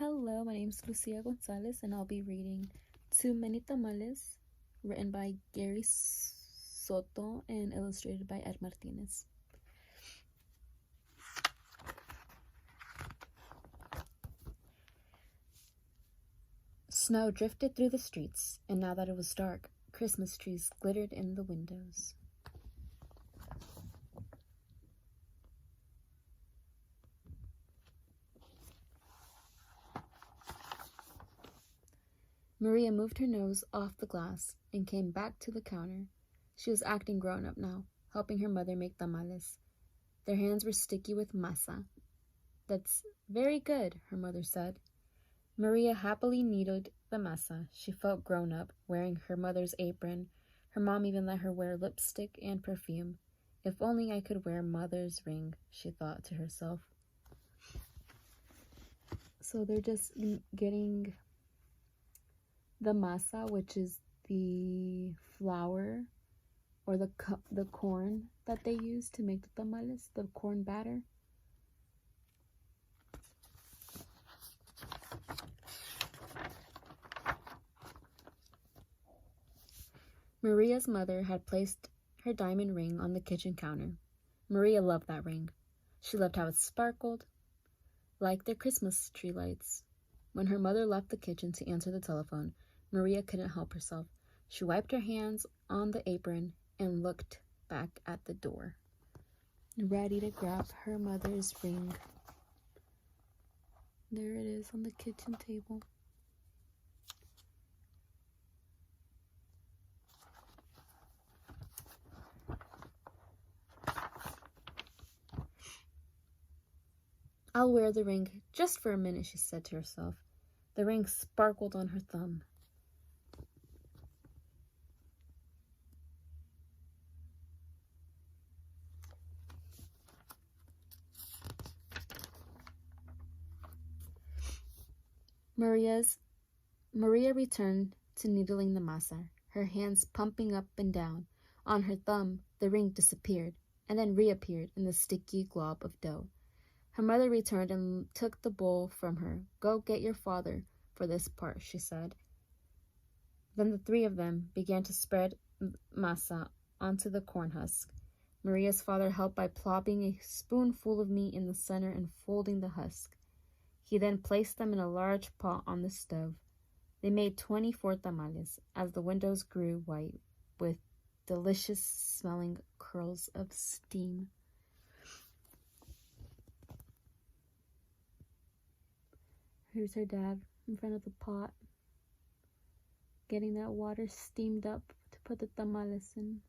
Hello, my name is Lucia Gonzalez, and I'll be reading Too Many Tamales, written by Gary Soto and illustrated by Ed Martinez. Snow drifted through the streets, and now that it was dark, Christmas trees glittered in the windows. Maria moved her nose off the glass and came back to the counter. She was acting grown-up now, helping her mother make tamales. Their hands were sticky with masa. "That's very good," her mother said. Maria happily kneaded the masa. She felt grown-up, wearing her mother's apron. Her mom even let her wear lipstick and perfume. "If only I could wear mother's ring," she thought to herself. So they're just getting the masa, which is the flour or the corn that they use to make the tamales, the corn batter. Maria's mother had placed her diamond ring on the kitchen counter. Maria loved that ring. She loved how it sparkled like their Christmas tree lights. When her mother left the kitchen to answer the telephone, Maria couldn't help herself. She wiped her hands on the apron and looked back at the door, ready to grab her mother's ring. There it is on the kitchen table. "I'll wear the ring just for a minute," she said to herself. The ring sparkled on her thumb. Maria returned to needling the masa, her hands pumping up and down. On her thumb, the ring disappeared and then reappeared in the sticky glob of dough. Her mother returned and took the bowl from her. "Go get your father for this part," she said. Then the three of them began to spread masa onto the corn husk. Maria's father helped by plopping a spoonful of meat in the center and folding the husk. He then placed them in a large pot on the stove. They made 24 tamales as the windows grew white with delicious smelling curls of steam. Here's her dad in front of the pot, getting that water steamed up to put the tamales in.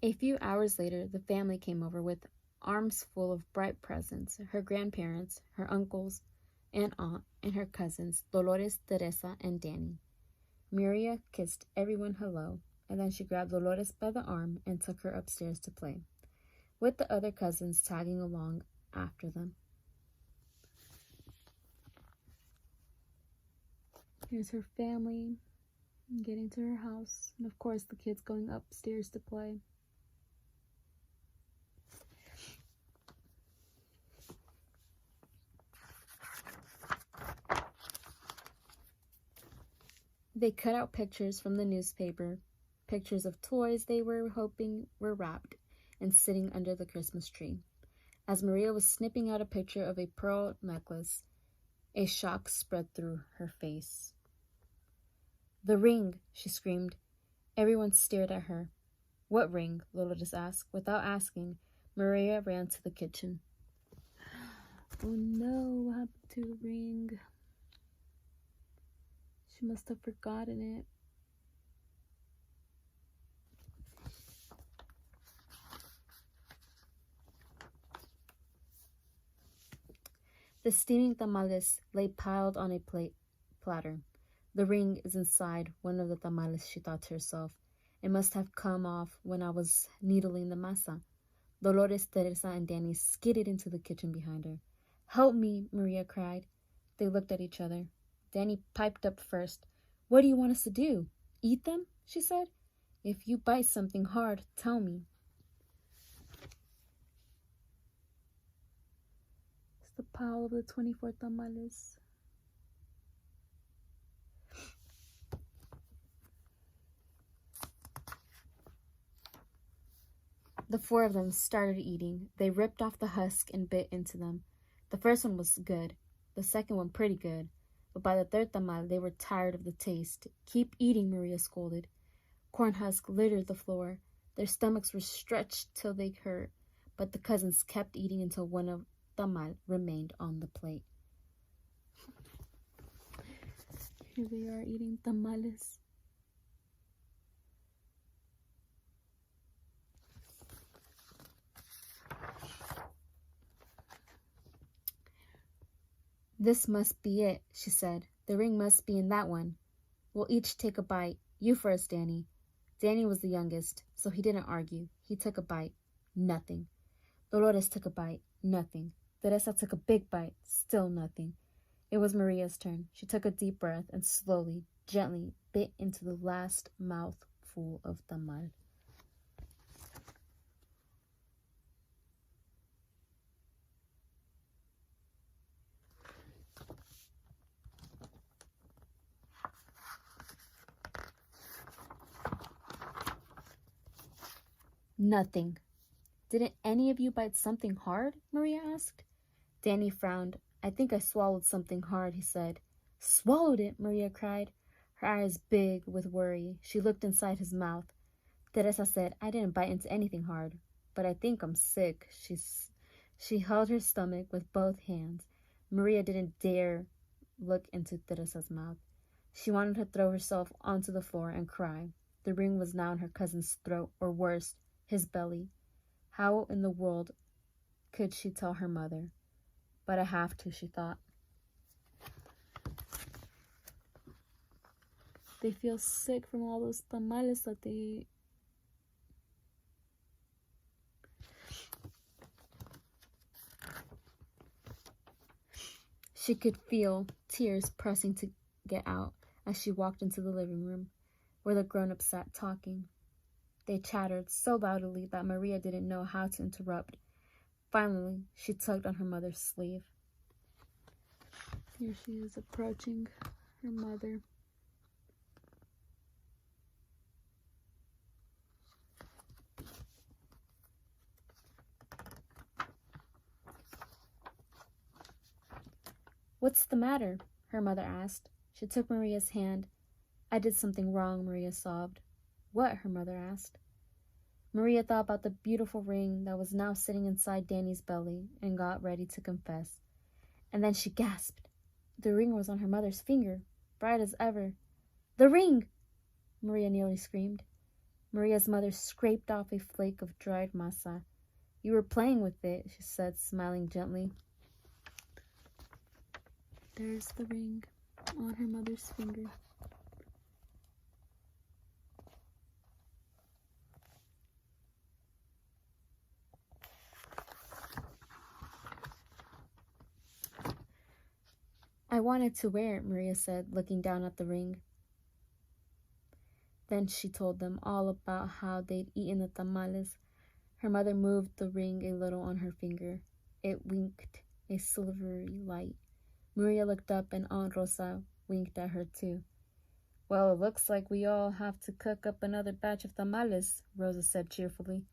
A few hours later, the family came over with arms full of bright presents. Her grandparents, her uncles and aunt, and her cousins, Dolores, Teresa, and Danny. Maria kissed everyone hello, and then she grabbed Dolores by the arm and took her upstairs to play, with the other cousins tagging along after them. Here's her family getting to her house, and of course the kids going upstairs to play. They cut out pictures from the newspaper, pictures of toys they were hoping were wrapped and sitting under the Christmas tree. As Maria was snipping out a picture of a pearl necklace, a shock spread through her face. "The ring!" she screamed. Everyone stared at her. "What ring?" Dolores asked. Without asking, Maria ran to the kitchen. Oh no, what happened to the ring? She must have forgotten it. The steaming tamales lay piled on a platter. "The ring is inside one of the tamales," she thought to herself. "It must have come off when I was needling the masa." Dolores, Teresa, and Danny skidded into the kitchen behind her. "Help me," Maria cried. They looked at each other. Danny piped up first. "What do you want us to do? Eat them?" she said. If you bite something hard, tell me. It's the pile of the 24 tamales. The four of them started eating. They ripped off the husk and bit into them. The first one was good, the second one pretty good, but by the third tamal they were tired of the taste. Keep eating, Maria scolded. Corn husk littered the floor. Their stomachs were stretched till they hurt, but the cousins kept eating until one of tamal remained on the plate. Here they are eating tamales. This must be it, she said. The ring must be in that one. We'll each take a bite. You first, Danny. Danny was the youngest, so he didn't argue. He took a bite. Nothing. Dolores took a bite. Nothing. Teresa took a big bite. Still nothing. It was Maria's turn. She took a deep breath and slowly, gently bit into the last mouthful of tamal. Nothing. Didn't any of you bite something hard? Maria asked. Danny frowned. I think I swallowed something hard, he said. Swallowed it, Maria cried, her eyes big with worry. She looked inside his mouth. Teresa said, I didn't bite into anything hard, but I think I'm sick. She held her stomach with both hands. Maria didn't dare look into Teresa's mouth. She wanted to throw herself onto the floor and cry. The ring was now in her cousin's throat, or worse, his belly. How in the world could she tell her mother? But I have to, she thought. They feel sick from all those tamales that they ate. She could feel tears pressing to get out as she walked into the living room, where the grown-ups sat talking. They chattered so loudly that Maria didn't know how to interrupt. Finally, she tugged on her mother's sleeve. Here she is approaching her mother. What's the matter? Her mother asked. She took Maria's hand. I did something wrong, Maria sobbed. What? Her mother asked. Maria thought about the beautiful ring that was now sitting inside Danny's belly and got ready to confess. And then she gasped. The ring was on her mother's finger, bright as ever. The ring! Maria nearly screamed. Maria's mother scraped off a flake of dried masa. You were playing with it, she said, smiling gently. There's the ring on her mother's finger. I wanted to wear it, Maria said, looking down at the ring. Then she told them all about how they'd eaten the tamales. Her mother moved the ring a little on her finger. It winked a silvery light. Maria looked up and Aunt Rosa winked at her too. Well, it looks like we all have to cook up another batch of tamales, Rosa said cheerfully.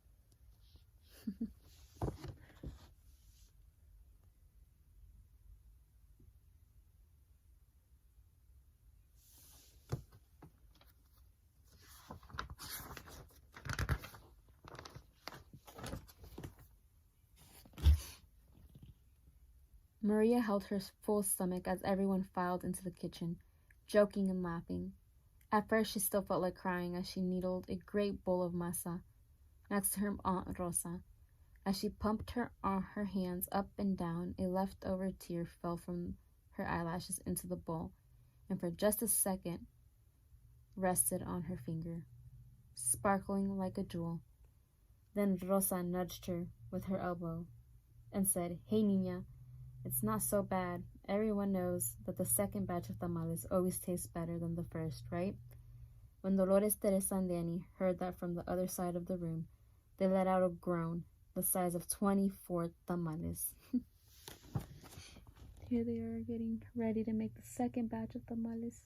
Maria held her full stomach as everyone filed into the kitchen, joking and laughing. At first she still felt like crying as she needled a great bowl of masa next to her Aunt Rosa. As she pumped her hands up and down, a leftover tear fell from her eyelashes into the bowl, and for just a second rested on her finger, sparkling like a jewel. Then Rosa nudged her with her elbow and said, Hey, Niña, it's not so bad. Everyone knows that the second batch of tamales always tastes better than the first, right? When Dolores, Teresa, and Danny heard that from the other side of the room, they let out a groan the size of 24 tamales. Here they are getting ready to make the second batch of tamales.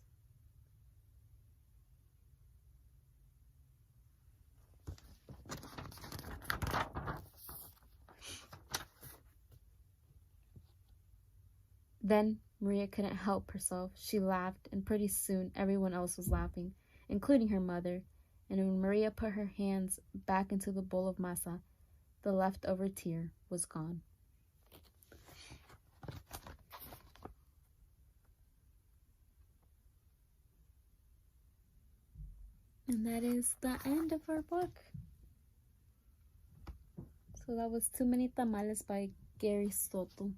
Then Maria couldn't help herself. She laughed, and pretty soon everyone else was laughing, including her mother. And when Maria put her hands back into the bowl of masa, the leftover tear was gone. And that is the end of our book. So that was Too Many Tamales by Gary Soto.